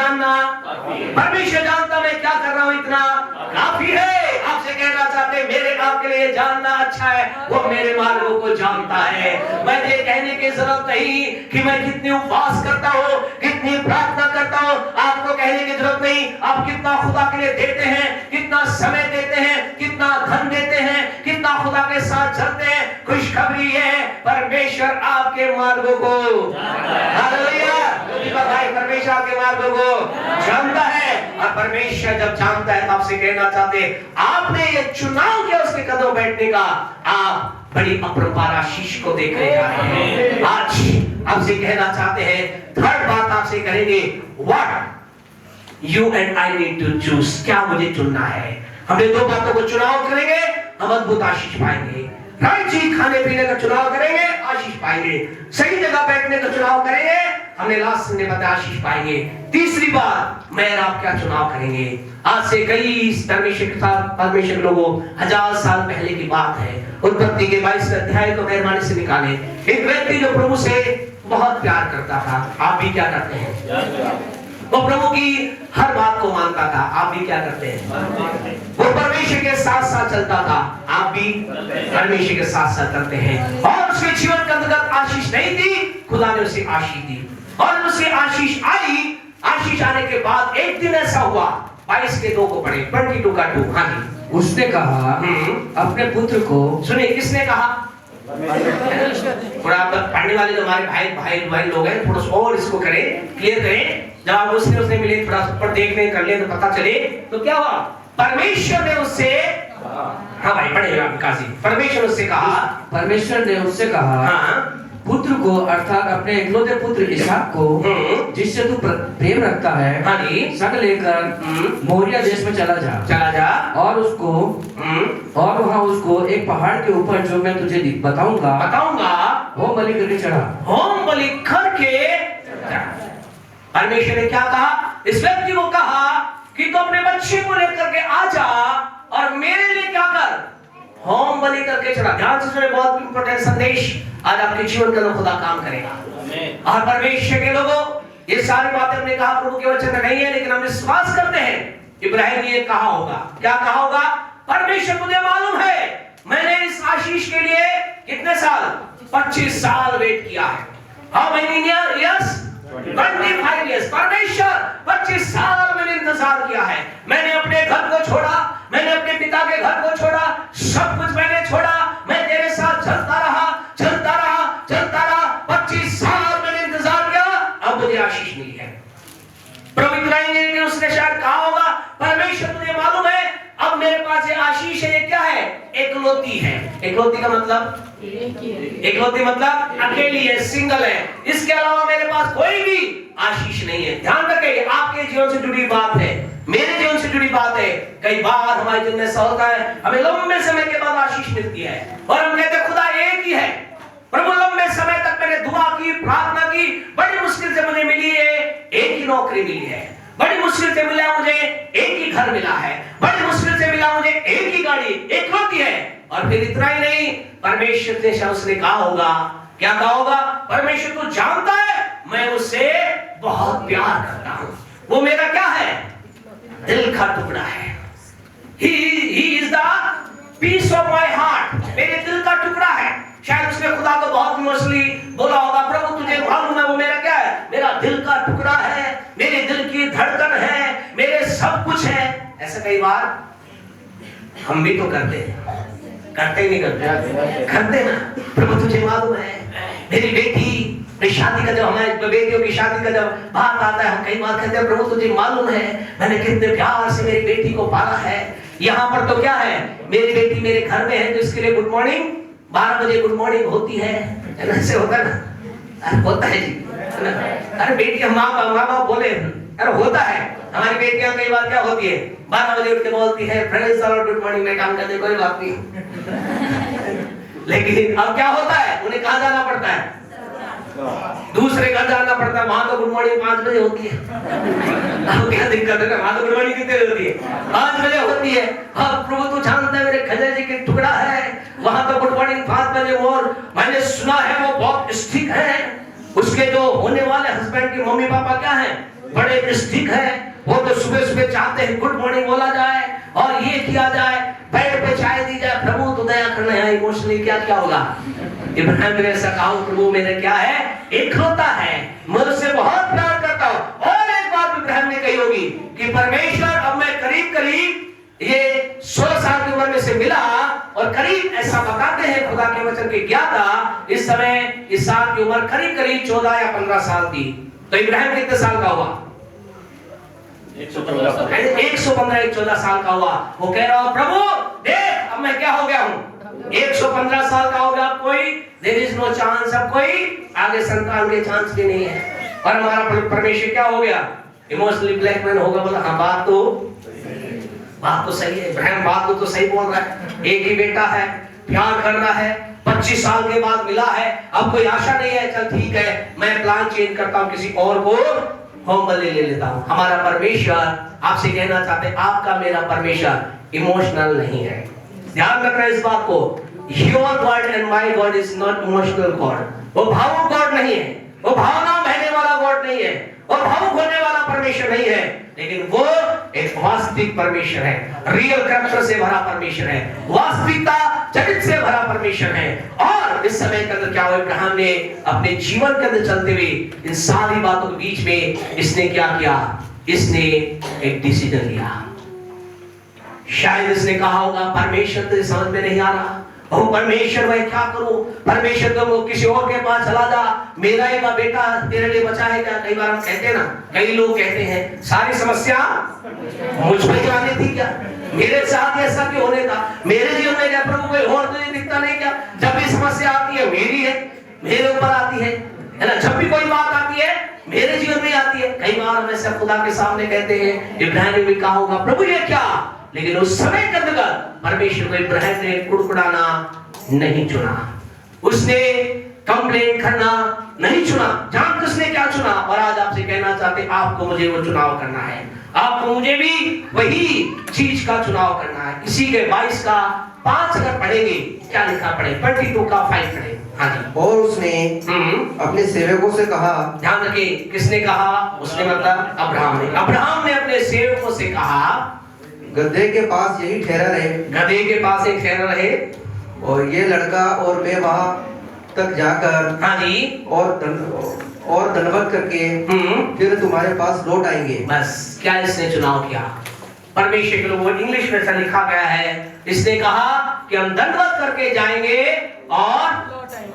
जानना परमेश्वर जानता मैं क्या कर रहा हूं इतना काफी है। आपसे कहना चाहते मेरे आपके लिए जानना अच्छा है, वो मेरे मार्गों को जानता है। मैं ये कहने की जरूरत नहीं कि मैं कितनी उपवास करता हूँ, कितनी प्रार्थना करता हूँ, आपको कहने की जरूरत नहीं। आप कितना खुदा के लिए देते हैं, कितना समय देते हैं, कितना धन देते हैं, कितना खुदा के साथ चलते हैं। खुशखबरी है परमेश्वर आपके मार्गों को हालेलुया भाई परमेश्वर आपके मार्गों को जानता है। और परमेश्वर जब जानता है तो आपसे कहना चाहते आपने ये चुनाव किया उसके कदम बैठने का, आप बड़ी अपरंपार आशीष को देखने जा रहे हैं। आज आपसे कहना चाहते हैं थर्ड बात आपसे करेंगे what you and I need to choose, क्या मुझे चुनना है। हमने दो बातों को चुनाव करेंगे हम अद्भुत आशीष पाएंगे। राइट चीज खाने पीने का चुनाव करेंगे आशीष पाएंगे, सही जगह बैठने का चुनाव करेंगे हमने लास्ट में बताया आशीष पाएंगे। तीसरी बात मैं और आप क्या चुनाव करेंगे। आज से कई परमेश्वर के साथ परमेश्वर लोगों 1000 साल पहले की बात है। उत्पत्ति के 22 अध्याय को मेहरबानी से निकालें। एक व्यक्ति जो प्रभु से बहुत प्यार करता था, आप भी क्या करते हैं? वो प्रभु की हर बात को मानता था, आप भी क्या करते हैं? वो परमेश्वर के साथ साथ चलता था, आप भी परमेश्वर के साथ साथ करते हैं। और उसके जीवन के अंतर्गत आशीष नहीं थी, खुदा ने उसे आशीष दी और उसे आशीष आई। आशीष आने के बाद एक दिन ऐसा हुआ, 22 के 2 को पढ़े, 22 का 2। हाँ जी। उसने कहा अपने पुत्र को, सुनिए किसने कहा? थोड़ा पढ़ने वाले जो हमारे भाई लोग हैं थोड़ा और इसको करें, क्लियर करें। जब आप उसने मिले थोड़ा ऊपर देखने कर ले तो पता चले तो क्या हुआ। परमेश्वर ने उससे, हाँ भाई पढ़ेगा काजी। परमेश्वर ने उससे कहा हाँ, पुत्र को अर्थात अपने इकलौते पुत्र इसहाक को जिससे तू प्रेम रखता है, हाँ जी, संग लेकर मोरिया देश में चला जा और वहाँ उसको एक पहाड़ के ऊपर जो मैं तुझे बताऊंगा होम बलि करके चढ़ा। होम बलि करके परमेश्वर ने क्या कहा? इस व्यक्ति को कहा कि तू अपने बच्चे को लेकर के आ जा और मेरे लिए क्या कर, होम बलि करके चढ़ा। ध्यान से सुने, बहुत इंपॉर्टेंट संदेश आज आपके जीवन के अंदर खुदा काम करेगा। और परमेश्वर के लोगों ये सारी बातें हमने कहा प्रभु के वचन में नहीं है, लेकिन हम विश्वास करते हैं इब्राहिम ने कहा होगा। क्या कहा होगा? परमेश्वर मुझे मालूम है मैंने इस आशीष के लिए कितने साल, 25 साल वेट किया है। How many years? 25 इयर्स। परमेश्वर 25 साल मैंने इंतजार किया है। मैंने अपने घर को छोड़ा, मैंने अपने पिता के घर को छोड़ा, सब कुछ मैंने छोड़ा, मैं तेरे साथ चलता रहा 25 साल मैंने इंतजार किया, अब मुझे आशीष मिली है। प्रभु इब्राहिम ने उसने शायद कहा होगा परमेश्वर तुझे मालूम है अब मेरे पास ये आशीष है, ये क्या है? एकलौती है। एकलौती का मतलब, एकलौती मतलब अकेली है, सिंगल है, इसके अलावा मेरे पास कोई भी आशीष नहीं है। ध्यान रखिए आपके जीवन से जुड़ी बात है, मेरे जीवन से जुड़ी बात है। कई बार हमारे जीवन में ऐसा होता है हमें लंबे समय के बाद आशीष मिलती है और हम कहते हैं खुदा एक ही है। प्रभु लंबे समय तक मैंने दुआ की, प्रार्थना की, बड़ी मुश्किल से मुझे मिली है एक ही नौकरी मिली है, बड़ी मुश्किल से मिला मुझे एक ही घर मिला है, बड़ी मुश्किल से मिला मुझे एक ही गाड़ी, एक होती है। और फिर इतना ही नहीं, परमेश्वर ने उसने कहा होगा, क्या कहा होगा? परमेश्वर तू जानता है मैं उससे बहुत प्यार करता हूं, वो मेरा क्या है? दिल का टुकड़ा है। He is the piece of my heart, मेरे दिल का टुकड़ा है। शायद उसने खुदा को बहुत इमोशनली बोला होगा, प्रभु तुझे मालूम है वो मेरा क्या है? मेरा दिल का टुकड़ा है, मेरे दिल की धड़कन है, मेरे सब कुछ है। ऐसा कई बार हम भी तो करते हैं, करते ही नहीं करते ना। प्रभु तुझे मालूम है मेरी बेटी शादी का, जब हमारे बेटियों की शादी का जब बात आता है हम कई बार कहते हैं प्रभु तुझे मालूम है मैंने कितने प्यार से मेरी बेटी को पाला है। यहाँ पर तो क्या है, मेरी बेटी मेरे घर में है तो इसके लिए गुड मॉर्निंग 12 बजे गुड मॉर्निंग होती है, ऐसे होता ना? अरे होता है जी, अरे बेटी माँ बाप बोले, अरे होता है। हमारी बेटियां कई बार क्या होती है 12 बजे उठ के बोलती है फ्रेंड्स और गुड मॉर्निंग में काम करते कोई बात नहीं। लेकिन अब क्या होता है, उन्हें कहाँ जाना पड़ता है? दूसरे घर जाना पड़ता है, वहां तो गुड मॉर्निंग 5 बजे होती है। अब क्या दिक्कत है ना, वहां तो गुड मॉर्निंग कितने बजे होती है? 5 बजे होती है। अब प्रभु तू जानता है मेरे खजा जी के टुकड़ा है, वहां तो गुड मॉर्निंग 5 बजे। और मैंने सुना है वो बहुत स्ट्रिक्ट है, उसके जो होने वाले हस्बैंड के मम्मी पापा क्या है बड़े स्टिक है, वो तो सुबह सुबह चाहते हैं गुड मॉर्निंग बोला जाए और ये किया जाए, बेड पे चाय दी जाए, प्रभु तो दया करना है, इमोशनली क्या क्या होगा। इब्राहिम ने ऐसा कहा, प्रभु मेरे क्या है, इकलौता है, मैं उससे बहुत प्यार करता हूँ। और एक बात इब्राहिम ने कही होगी कि परमेश्वर अब मैं करीब करीब ये 16 साल की उम्र में से मिला, और करीब ऐसा बताते हैं खुदा के वचन के ज्ञाता, इस समय इस साल की उम्र करीब करीब 14 या 15 साल थी। तो इब्राहिम कितने साल का हुआ? 115-114 साल का हुआ। वो कह रहा, प्रभु देख अब मैं क्या हो गया हूँ, 115 साल का हो गया, अब कोई देयर इज नो चांस, अब कोई आगे संतान के चांस भी नहीं है। और हमारा परमेश्वर क्या हो गया, इमोशनली ब्लैकमेल होगा। बोला हाँ बात तो सही है इब्राहिम, बात तो सही बोल रहा है, एक ही बेटा है, प्यार कर रहा है, 25 साल के बाद मिला है, अब कोई आशा नहीं है, चल ठीक है मैं प्लान चेंज करता हूँ, किसी और को होम बलि ले लेता हूँ। हमारा परमेश्वर आपसे कहना चाहते हैं, आपका मेरा परमेश्वर इमोशनल नहीं है। ध्यान रखना इस बात को, your God and my God is not emotional God. वो भावुक गॉड नहीं है, वो भावना बहने वाला गॉड नहीं है, वो भावुक होने वाला परमेश्वर नहीं है, लेकिन वो एक वास्तविक परमेश्वर है, रियल कैरेक्टर से भरा परमेश्वर है, वास्तविकता चरित्र से भरा परमेश्वर है। और इस समय के अंदर क्या हुआ, इब्राहिम ने अपने जीवन के अंदर चलते हुए इन सारी बातों के बीच में इसने क्या किया, इसने एक डिसीजन लिया। शायद इसने कहा होगा परमेश्वर तो समझ में नहीं आ रहा, ओ परमेश्वर मैं क्या करूं, परमेश्वर तो किसी और के पास चला जा, मेरा ही बेटा तेरे लिए बचा है क्या। कई बार हम कहते हैं ना, कई लोग कहते हैं सारी समस्या मुझ पर ही आनी थी क्या, मेरे साथ ऐसा क्यों होने था, मेरे जीवन में क्या प्रभु कोई और तुझे दिखता नहीं क्या। जब भी समस्या आती है मेरी है, मेरे ऊपर आती है ना, जब भी कोई बात आती है मेरे जीवन में आती है। कई बार हम ऐसे खुदा के सामने कहते हैं, इब्राहिम ने भी कहा होगा प्रभु ये क्या, लेकिन उस समय के अंदर परमेश्वर को इब्राहिम ने कुड़कुड़ाना नहीं चुना, उसने कंप्लेंट करना नहीं चुना। जानते उसने क्या चुना, और आज आपसे कहना चाहते आपको मुझे वो चुनाव करना है, आपको मुझे भी वही चीज का चुनाव करना है। इसी के 22 का 5 अगर पढ़ेंगे, क्या लिखा पढ़े, 22 का 5 पढ़े। हाँ जी। और उसने अपने सेवकों से कहा, ध्यान रखिए किसने कहा, उसने मतलब अब्राहम ने अपने सेवकों से कहा गधे के पास यही ठहरा रहे, गधे के पास एक ठहरा रहे, और ये लड़का और मैं वहां तक जाकर हाँ जी और दंडवत करके फिर तुम्हारे पास लौट आएंगे। बस क्या इसने चुनाव किया, परमेश्वर के लोगों, इंग्लिश में ऐसा लिखा गया है, इसने कहा कि हम दंडवत करके जाएंगे और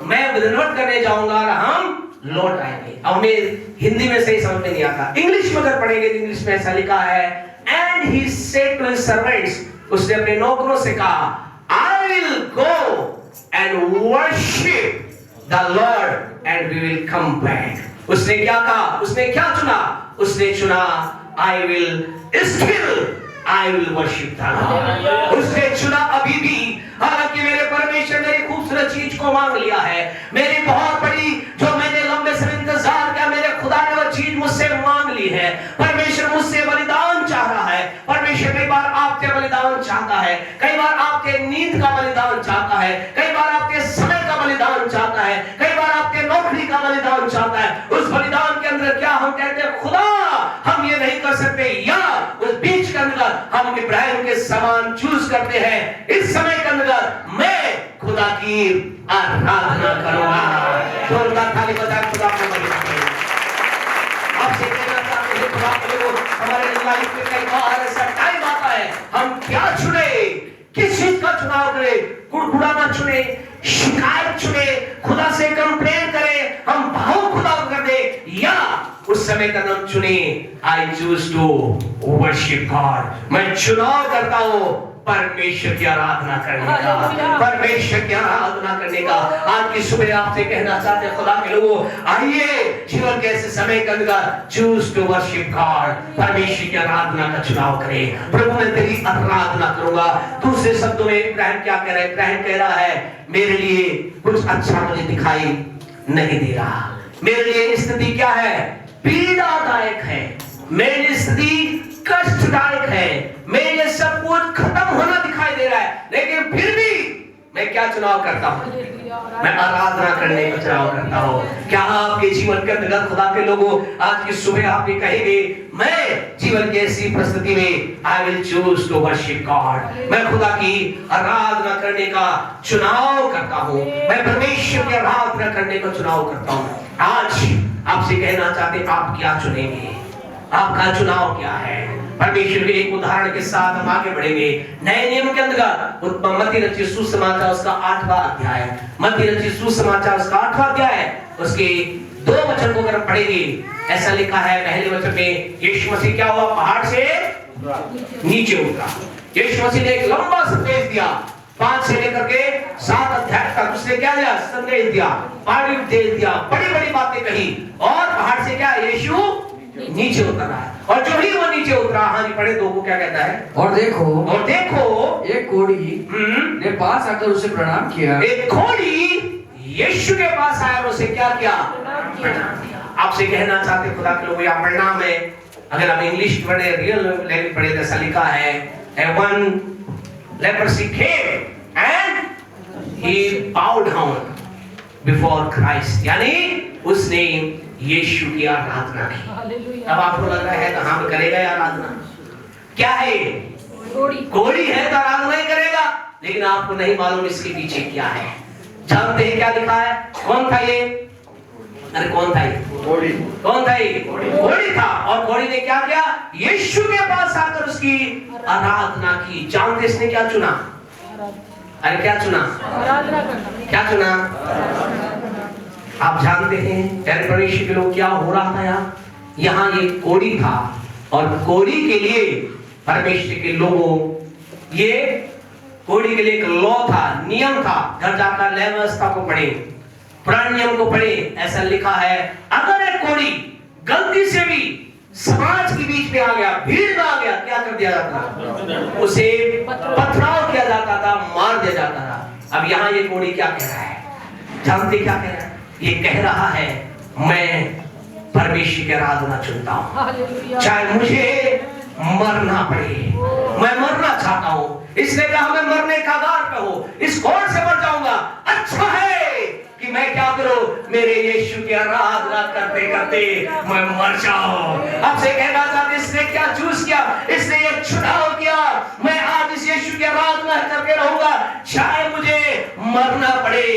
मैं दंडवत करने जाऊंगा और हम लौट आएंगे। अब हमें हिंदी में सही समझ में नहीं आता, इंग्लिश में अगर पढ़ेंगे तो इंग्लिश में ऐसा लिखा है, and he said to his servants, उसने अपने नौकरों से कहा I will go and worship the Lord and we will come back। उसने क्या कहा, उसने क्या चुना, उसने चुना I will worship the Lord। उसने चुना अभी भी, हालांकि मेरे परमेश्वर मेरी खूबसूरत चीज को मांग लिया है, मेरी बहुत बड़ी जो मैंने लंबे समय इंतजार किया, मेरे खुदा ने वो चीज मुझसे मांग ली है। परमेश्वर मुझसे बलिदान चाह रहा है, परमेश्वर कई बार आपके बलिदान चाहता है, कई बार आपके नींद का बलिदान चाहता है, कई बार आपके समय का बलिदान चाहता है, कई बार आपके नौकरी का बलिदान चाहता है। उस बलिदान के अंदर क्या हम कहते हैं, खुदा हम ये नहीं कर सकते, या उस बीच के अंदर हम इब्राहिम के समान चूज करते हैं, इस समय के अंदर मैं खुदा की आराधना करूंगा। जोरदार ताली बजा खुदा को बलिदान। आपसे कहना चाहते हैं खुदा के लोग, हमारे लाइफ में कई बार ऐसा टाइम आता है, हम क्या चुने, किस चीज का चुनाव करें, कुड़कुड़ाना चुने, शिकायत चुने, खुदा से कंप्लेन करें, हम भाव खुदा कर दे, या उस समय का नाम चुने I choose to worship God। मैं चुनाव करता हूँ परमेश्वर की आराधना करने का, परमेश्वर की आराधना करने का। आज की सुबह आपसे कहना चाहते हैं खुदा के लोगों, आइए जीवन के ऐसे समय के अंदर चूज टू वर्शिप गॉड, परमेश्वर की आराधना का चुनाव करें। प्रभु मैं तेरी आराधना करूंगा। दूसरे शब्दों में इब्राहिम क्या कह रहा है, इब्राहिम कह रहा है मेरे लिए कुछ अच्छा मुझे दिखाई नहीं दे रहा, मेरे लिए स्थिति क्या है, पीड़ादायक है, मेरी स्थिति कष्टदायक है, मेरे सब कुछ खत्म होना दिखाई दे रहा है, लेकिन फिर भी मैं क्या चुनाव करता हूँ? मैं आराधना करने का चुनाव करता हूँ। क्या आपके जीवन के अंदर खुदा के लोगों आज की सुबह आप ये कहेंगे, मैं जीवन की ऐसी परिस्थिति में I will choose to worship God, मैं खुदा की आराधना करने का चुनाव करता हूँ, मैं परमेश्वर की आराधना करने का चुनाव करता हूँ। आज आपसे कहना चाहते आप क्या चुनेंगे? आपका चुनाव क्या है? परमेश्वर के एक उदाहरण के साथ हम आगे बढ़ेंगे। नए नियम के अंदर मत्ती रचित सुसमाचार उसका 8वां अध्याय, मत्ती रचित सुसमाचार उसका 8वां अध्याय, उसके 2 वचन को अगर हम पढ़ेंगे, ऐसा लिखा है पहले वचन में, यीशु मसीह क्या हुआ? पहाड़ से नीचे उतरा। यीशु मसीह ने एक लंबा संदेश दिया, 5 से लेकर के 7 अध्याय तक उसने क्या दिया? संदेश दिया, बड़ी उपदेश दिया, बड़ी बड़ी बातें कही, और पहाड़ से क्या? यीशु नीचे उतरा है। और जो ही वो नीचे उतरा, हाँ जी पढ़े 2 को क्या कहता है? और देखो एक कोढ़ी ने पास आकर उसे प्रणाम किया। एक कोढ़ी यीशु के पास आया और उसे क्या किया? प्रणाम किया। आपसे कहना चाहते खुदा के लोग, यहाँ प्रणाम है, अगर आप इंग्लिश पढ़े, रियल लैंग्वेज पढ़े, जैसा लिखा है, and one leprosy came and he bowed down before Christ, यानी उसने यीशु की आराधना की। अब आपको लग रहा है तो हम करेगा आराधना? क्या है? कोढ़ी है तो आराधना ही करेगा, लेकिन आपको नहीं मालूम इसके पीछे क्या है। जानते हैं क्या लिखा है? कौन था ये? अरे कौन था ये? कौन था ये? कोढ़ी था। और कोढ़ी ने क्या किया? यीशु के पास आकर उसकी आराधना की। जानते इसने क्या चुना? अरे क्या चुना? आराधना करना। क्या चुना? आप जानते हैं प्यारे परमेश्वर के लोग क्या हो रहा था यहाँ ये कोढ़ी था, और कोढ़ी के लिए परमेश्वर के लोगों, ये कोढ़ी के लिए एक लॉ था, नियम था। घर जाकर न्याय व्यवस्था को पढ़े, पुराने नियम को पढ़े, ऐसा लिखा है, अगर एक कोढ़ी गलती से भी समाज के बीच में आ गया, भीड़ में आ गया, क्या कर दिया जाता? उसे पथराव किया जाता था, मार दिया जाता था। अब यहाँ ये कोढ़ी क्या कह रहा है? जानते क्या कह रहा है? ये कह रहा है, मैं परमेश्वर की आराधना चुनता हूँ, चाहे मुझे मरना पड़े, मैं मरना चाहता हूँ। इसने कहा मैं मरने का कगार पे हूँ, इस कोढ़ से मर जाऊंगा, अच्छा है कि मैं क्या करूं? मेरे यीशु की आराधना करते करते मैं मर जाऊं। आपसे कहना चाहते, इसने क्या चूज किया? इसने ये चुनाव किया, मैं आज इस यीशु की आराधना करके रहूंगा, चाहे मुझे मरना पड़े।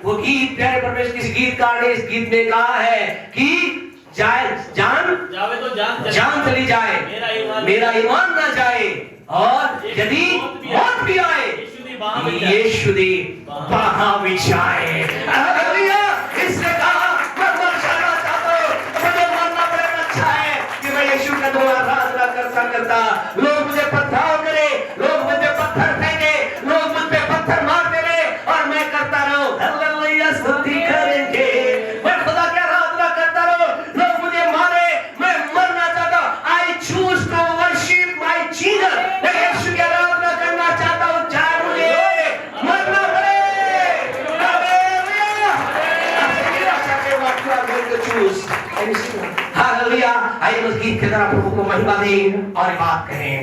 वो गीत प्यारे परमेश्वर, किसी गीतकार ने इस गीत में कहा है कि जाए जान जावे तो जान चली जाए, मेरा ईमान ना जाए, और यदि मौत भी आए यीशु दी बाहों बिछाए। हालेलुया। इसने कहा मैं मर जाना चाहता हूं, मुझे मरना पड़ेगा, अच्छा है कि मैं यीशु का द्वारा आराधना करता करता, लोग मुझे पथराव करे, लोग मुझे पत्थर फेंके, लोग मुझ पे पत्थर मारते रहे, और मैं करता रहूं हालेलुया, स्तुति करेंगे, मैं खुदा की आराधना करता रहूं, लोग मुझे मारे, मैं मरना चाहता हूं। I choose to worship my Jesus, मैं यीशु की आराधना करना चाहता हूं, चाहे मुझे मरना पड़े। हालेलुया। आइए उस गीत की तरफ प्रभु को महिमा दें और बात करें।